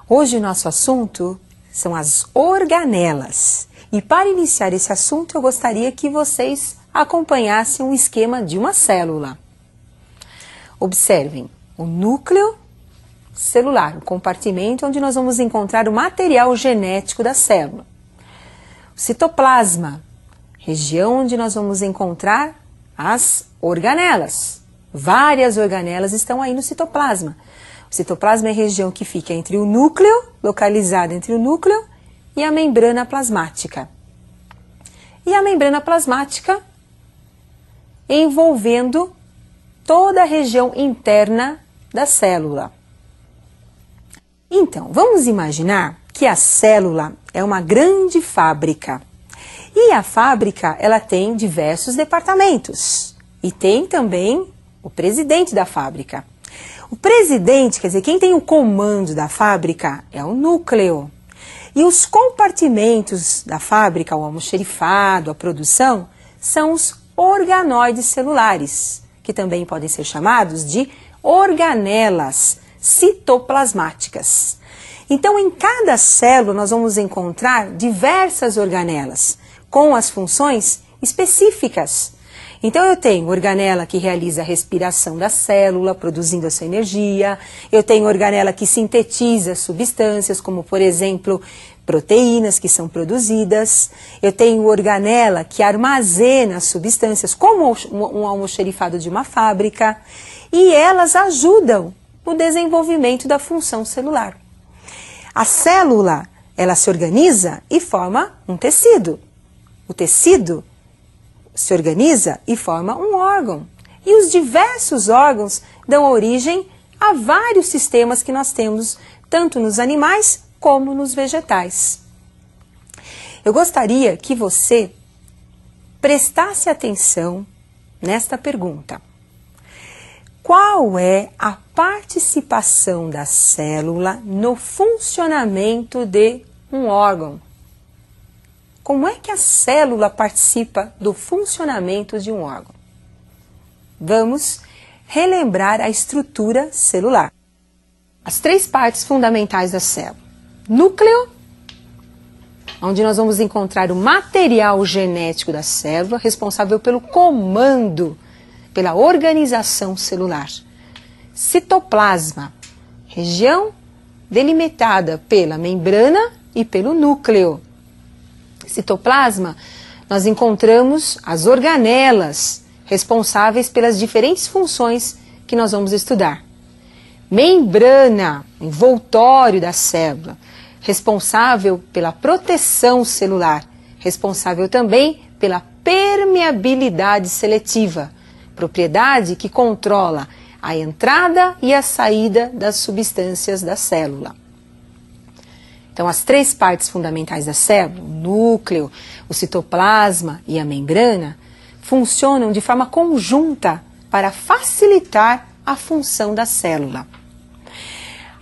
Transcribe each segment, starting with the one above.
Hoje o nosso assunto são as organelas. E para iniciar esse assunto eu gostaria que vocês acompanhassem um esquema de uma célula. Observem o núcleo celular, o compartimento onde nós vamos encontrar o material genético da célula. O citoplasma, região onde nós vamos encontrar as organelas. Várias organelas estão aí no citoplasma. O citoplasma é a região que fica entre o núcleo, localizada entre o núcleo e a membrana plasmática. E a membrana plasmática envolvendo toda a região interna da célula. Então, vamos imaginar que a célula é uma grande fábrica. E a fábrica, ela tem diversos departamentos. E tem também o presidente da fábrica. O presidente, quer dizer, quem tem o comando da fábrica é o núcleo. E os compartimentos da fábrica, o almoxerifado, a produção, são os organoides celulares, que também podem ser chamados de organelas citoplasmáticas. Então, em cada célula nós vamos encontrar diversas organelas, com as funções específicas. Então, eu tenho organela que realiza a respiração da célula, produzindo essa energia. Eu tenho organela que sintetiza substâncias, como, por exemplo, proteínas que são produzidas. Eu tenho organela que armazena substâncias, como um almoxerifado de uma fábrica. E elas ajudam no desenvolvimento da função celular. A célula, ela se organiza e forma um tecido. O tecido se organiza e forma um órgão. E os diversos órgãos dão origem a vários sistemas que nós temos, tanto nos animais como nos vegetais. Eu gostaria que você prestasse atenção nesta pergunta. Qual é a participação da célula no funcionamento de um órgão? Como é que a célula participa do funcionamento de um órgão? Vamos relembrar a estrutura celular. As três partes fundamentais da célula. Núcleo, onde nós vamos encontrar o material genético da célula, responsável pelo comando, pela organização celular. Citoplasma, região delimitada pela membrana e pelo núcleo. Citoplasma, nós encontramos as organelas responsáveis pelas diferentes funções que nós vamos estudar. Membrana, envoltório da célula, responsável pela proteção celular, responsável também pela permeabilidade seletiva, propriedade que controla a entrada e a saída das substâncias da célula. Então, as três partes fundamentais da célula, o núcleo, o citoplasma e a membrana, funcionam de forma conjunta para facilitar a função da célula.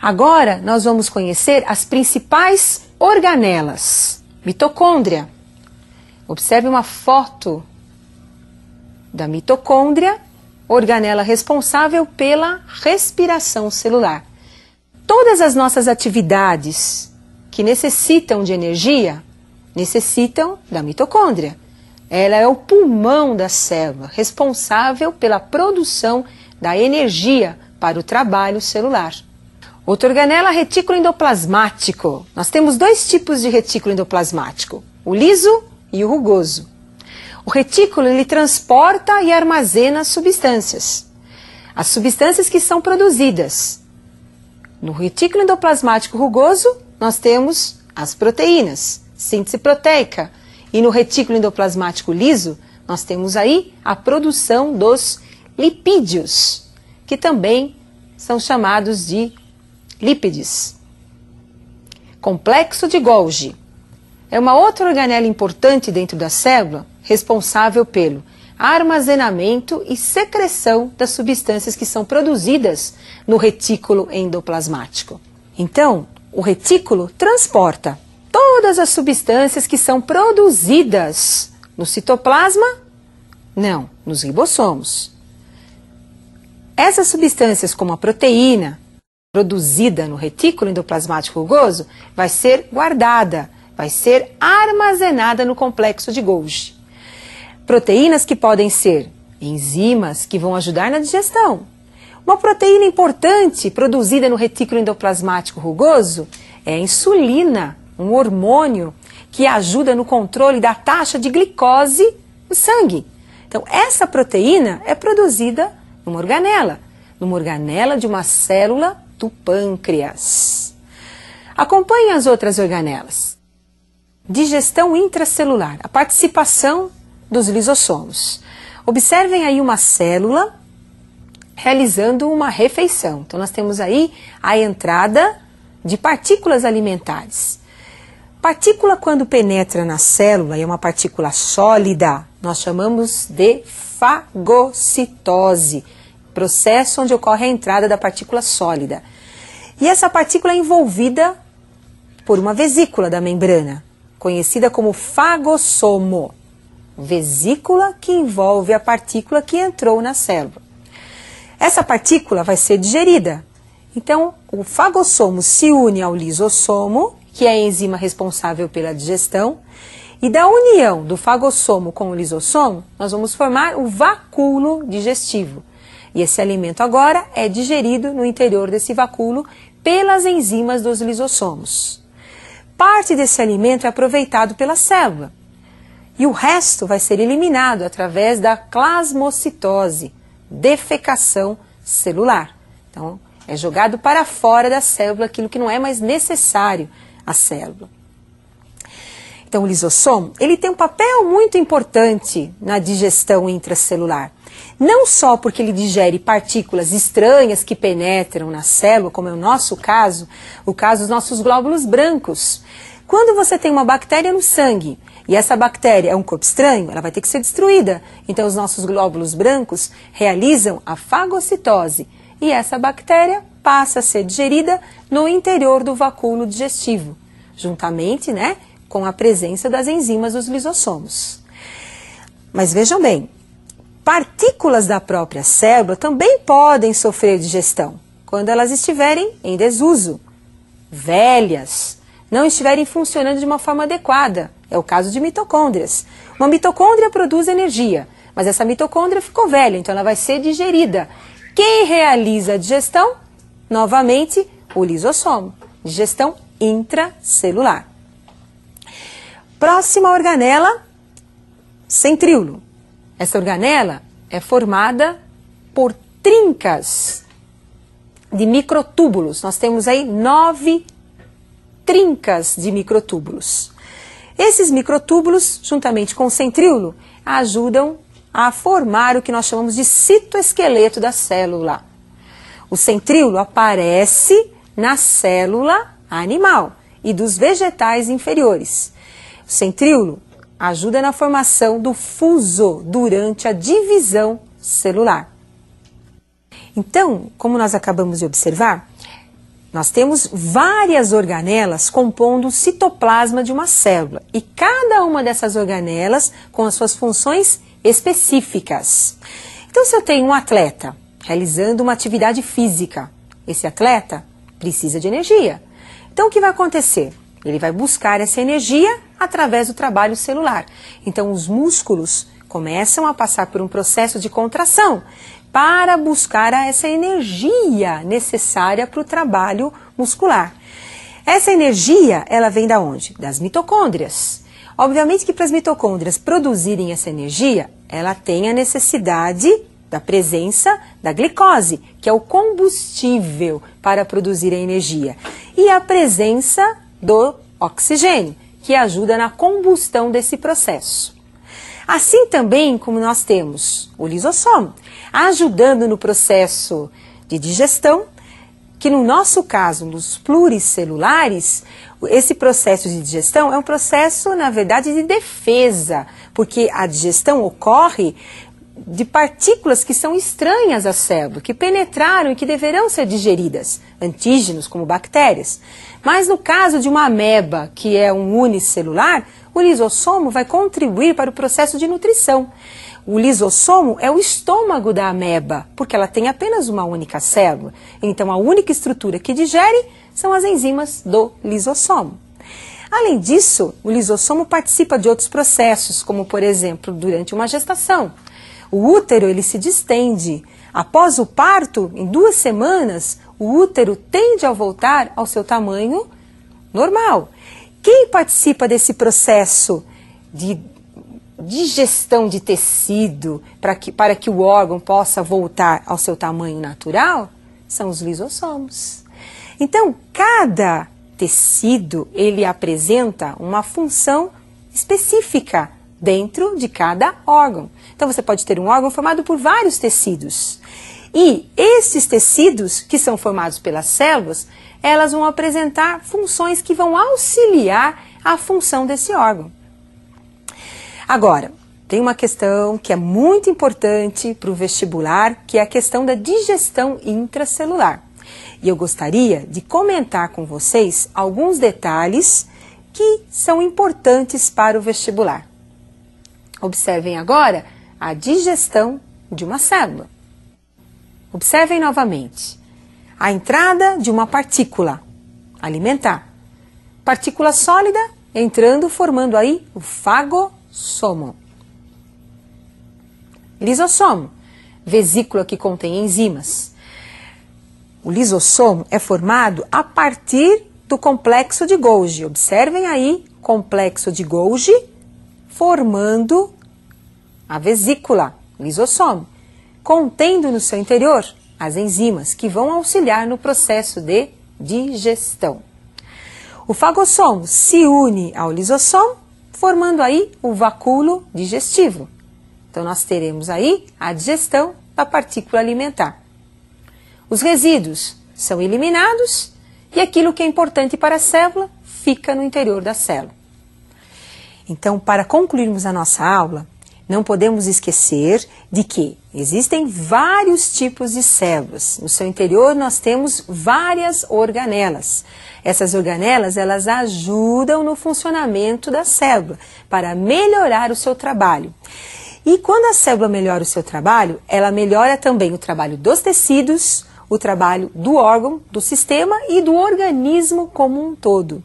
Agora, nós vamos conhecer as principais organelas. Mitocôndria. Observe uma foto da mitocôndria, organela responsável pela respiração celular. Todas as nossas atividades que necessitam de energia, necessitam da mitocôndria. Ela é o pulmão da célula, responsável pela produção da energia para o trabalho celular. Outra organela, retículo endoplasmático. Nós temos dois tipos de retículo endoplasmático, o liso e o rugoso. O retículo, ele transporta e armazena substâncias. As substâncias que são produzidas. No retículo endoplasmático rugoso, nós temos as proteínas, síntese proteica. E no retículo endoplasmático liso, nós temos aí a produção dos lipídios, que também são chamados de lípides. Complexo de Golgi é uma outra organela importante dentro da célula, responsável pelo armazenamento e secreção das substâncias que são produzidas no retículo endoplasmático. Então, o retículo transporta todas as substâncias que são produzidas no citoplasma, não, nos ribossomos. Essas substâncias, como a proteína, produzida no retículo endoplasmático rugoso vai ser guardada, vai ser armazenada no complexo de Golgi. Proteínas que podem ser enzimas que vão ajudar na digestão. Uma proteína importante produzida no retículo endoplasmático rugoso é a insulina, um hormônio que ajuda no controle da taxa de glicose no sangue. Então, essa proteína é produzida numa organela de uma célula do pâncreas. Acompanhe as outras organelas. Digestão intracelular, a participação dos lisossomos. Observem aí uma célula realizando uma refeição. Então, nós temos aí a entrada de partículas alimentares. Partícula, quando penetra na célula e é uma partícula sólida, nós chamamos de fagocitose, processo onde ocorre a entrada da partícula sólida. E essa partícula é envolvida por uma vesícula da membrana, conhecida como fagossomo, vesícula que envolve a partícula que entrou na célula. Essa partícula vai ser digerida. Então, o fagossomo se une ao lisossomo, que é a enzima responsável pela digestão, e da união do fagossomo com o lisossomo, nós vamos formar o vacúolo digestivo. E esse alimento agora é digerido no interior desse vacúolo pelas enzimas dos lisossomos. Parte desse alimento é aproveitado pela célula e o resto vai ser eliminado através da plasmocitose, defecação celular. Então, é jogado para fora da célula aquilo que não é mais necessário à célula. Então, o lisossomo, ele tem um papel muito importante na digestão intracelular. Não só porque ele digere partículas estranhas que penetram na célula, como é o nosso caso, o caso dos nossos glóbulos brancos. Quando você tem uma bactéria no sangue e essa bactéria é um corpo estranho, ela vai ter que ser destruída. Então, os nossos glóbulos brancos realizam a fagocitose e essa bactéria passa a ser digerida no interior do vacúolo digestivo, juntamente, com a presença das enzimas dos lisossomos. Mas vejam bem, partículas da própria célula também podem sofrer digestão quando elas estiverem em desuso, velhas, não estiverem funcionando de uma forma adequada. É o caso de mitocôndrias. Uma mitocôndria produz energia, mas essa mitocôndria ficou velha, então ela vai ser digerida. Quem realiza a digestão? Novamente, o lisossomo. Digestão intracelular. Próxima organela, centríolo. Essa organela é formada por trincas de microtúbulos. Nós temos aí 9 trincas de microtúbulos. Esses microtúbulos, juntamente com o centríolo, ajudam a formar o que nós chamamos de citoesqueleto da célula. O centríolo aparece na célula animal e dos vegetais inferiores. O centríolo ajuda na formação do fuso durante a divisão celular. Então, como nós acabamos de observar, nós temos várias organelas compondo o citoplasma de uma célula e cada uma dessas organelas com as suas funções específicas. Então, se eu tenho um atleta realizando uma atividade física, esse atleta precisa de energia. Então, o que vai acontecer? Ele vai buscar essa energia através do trabalho celular. Então, os músculos começam a passar por um processo de contração para buscar essa energia necessária para o trabalho muscular. Essa energia, ela vem da onde? Das mitocôndrias. Obviamente que para as mitocôndrias produzirem essa energia, ela tem a necessidade da presença da glicose, que é o combustível para produzir a energia, e a presença do oxigênio, que ajuda na combustão desse processo. Assim também como nós temos o lisossomo, ajudando no processo de digestão, que no nosso caso, nos pluricelulares, esse processo de digestão é um processo, na verdade, de defesa, porque a digestão ocorre de partículas que são estranhas à célula, que penetraram e que deverão ser digeridas, antígenos como bactérias. Mas no caso de uma ameba, que é um unicelular, o lisossomo vai contribuir para o processo de nutrição. O lisossomo é o estômago da ameba, porque ela tem apenas uma única célula. Então, a única estrutura que digere são as enzimas do lisossomo. Além disso, o lisossomo participa de outros processos, como, por exemplo, durante uma gestação. O útero ele se distende. Após o parto, em 2 semanas, o útero tende a voltar ao seu tamanho normal. Quem participa desse processo de digestão de tecido para que o órgão possa voltar ao seu tamanho natural são os lisossomos. Então, cada tecido ele apresenta uma função específica dentro de cada órgão. Então, você pode ter um órgão formado por vários tecidos. E esses tecidos, que são formados pelas células, elas vão apresentar funções que vão auxiliar a função desse órgão. Agora, tem uma questão que é muito importante para o vestibular, que é a questão da digestão intracelular. E eu gostaria de comentar com vocês alguns detalhes que são importantes para o vestibular. Observem agora a digestão de uma célula. Observem novamente a entrada de uma partícula alimentar. Partícula sólida entrando, formando aí o fagossomo. Lisossomo, vesícula que contém enzimas. O lisossomo é formado a partir do complexo de Golgi. Observem aí, complexo de Golgi formando a vesícula, lisossomo, contendo no seu interior as enzimas que vão auxiliar no processo de digestão. O fagossomo se une ao lisossomo, formando aí o vacúolo digestivo. Então, nós teremos aí a digestão da partícula alimentar. Os resíduos são eliminados e aquilo que é importante para a célula fica no interior da célula. Então, para concluirmos a nossa aula, não podemos esquecer de que existem vários tipos de células. No seu interior nós temos várias organelas. Essas organelas, elas ajudam no funcionamento da célula para melhorar o seu trabalho. E quando a célula melhora o seu trabalho, ela melhora também o trabalho dos tecidos, o trabalho do órgão, do sistema e do organismo como um todo.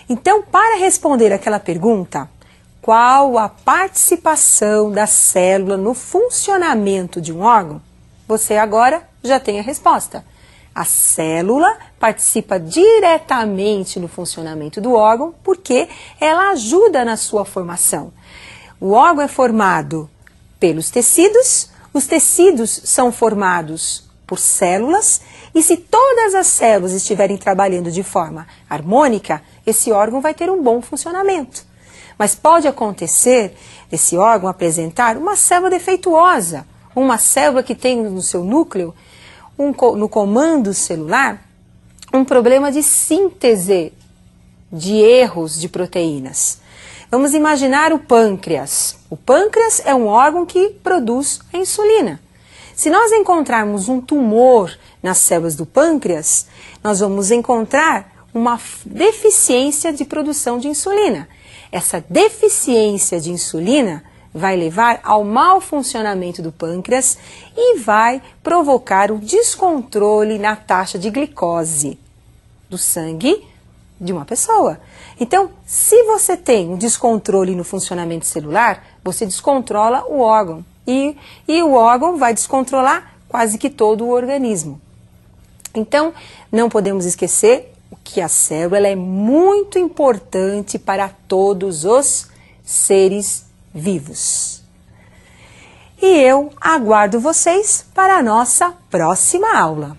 Então, para responder aquela pergunta, qual a participação da célula no funcionamento de um órgão? Você agora já tem a resposta. A célula participa diretamente no funcionamento do órgão porque ela ajuda na sua formação. O órgão é formado pelos tecidos, os tecidos são formados por células e se todas as células estiverem trabalhando de forma harmônica, esse órgão vai ter um bom funcionamento. Mas pode acontecer esse órgão apresentar uma célula defeituosa, uma célula que tem no seu núcleo, no comando celular, um problema de síntese de erros de proteínas. Vamos imaginar o pâncreas. O pâncreas é um órgão que produz a insulina. Se nós encontrarmos um tumor nas células do pâncreas, nós vamos encontrar uma deficiência de produção de insulina. Essa deficiência de insulina vai levar ao mau funcionamento do pâncreas e vai provocar o descontrole na taxa de glicose do sangue de uma pessoa. Então, se você tem um descontrole no funcionamento celular, você descontrola o órgão e o órgão vai descontrolar quase que todo o organismo. Então, não podemos esquecer que a célula ela é muito importante para todos os seres vivos. E eu aguardo vocês para a nossa próxima aula.